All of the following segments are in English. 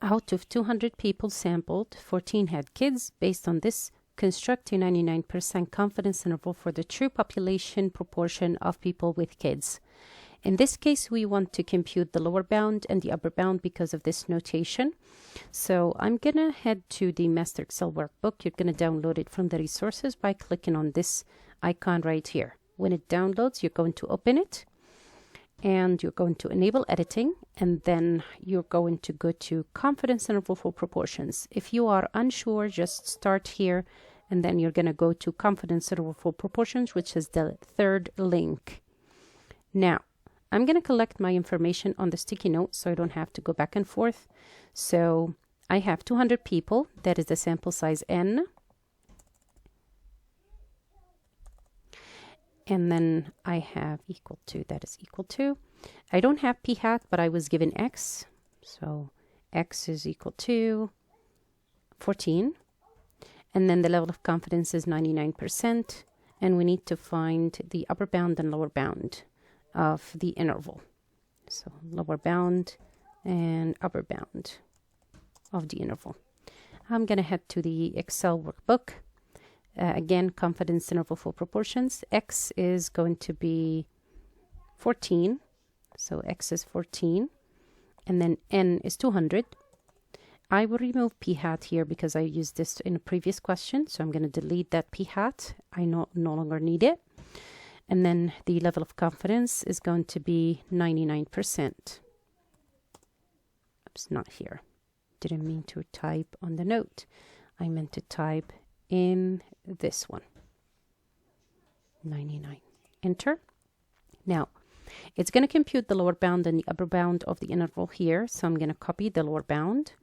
Out of 200 people sampled, 14 had kids. Based on this, construct a 99% confidence interval for the true population proportion of people with kids. In this case, we want to compute the lower bound and the upper bound because of this notation. So I'm going to head to the Master Excel workbook. You're going to download it from the resources by clicking on this icon right here. When it downloads, you're going to open it and you're going to enable editing, and then you're going to go to confidence interval for proportions. If you are unsure, just start here and then you're going to go to confidence interval for proportions, which is the third link. Now, I'm going to collect my information on the sticky note so I don't have to go back and forth. So I have 200 people. That is the sample size N. And then I have equal to, that is equal to. I don't have p hat, but I was given x. So x is equal to 14. And then the level of confidence is 99%. And we need to find the upper bound and lower bound of the interval. So lower bound and upper bound of the interval. I'm going to head to the Excel workbook. Again, confidence interval for proportions. X is going to be 14. So x is 14. And then n is 200. I will remove p hat here because I used this in a previous question. So I'm going to delete that p hat. I no longer need it. And then the level of confidence is going to be 99%. Oops, not here. Didn't mean to type on the note. I meant to type in this one. 99. Enter. Now, it's going to compute the lower bound and the upper bound of the interval here. So I'm going to copy the lower bound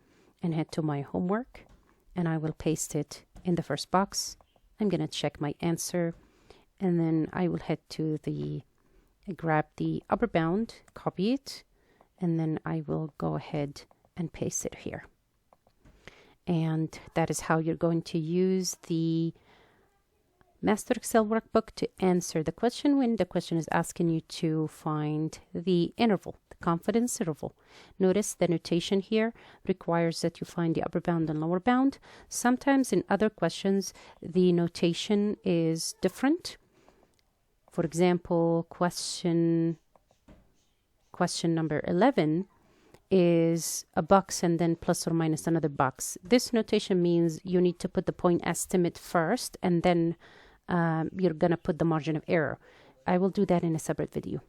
and head to my homework. And I will paste it in the first box. I'm going to check my answer. And then I will head to grab the upper bound, copy it. And then I will go ahead and paste it here. And that is how you're going to use the Master Excel workbook to answer the question when the question is asking you to find the interval, the confidence interval. Notice the notation here requires that you find the upper bound and lower bound. Sometimes in other questions, the notation is different. For example, question number 11 is a box and then plus or minus another box. This notation means you need to put the point estimate first and then you're going to put the margin of error. I will do that in a separate video.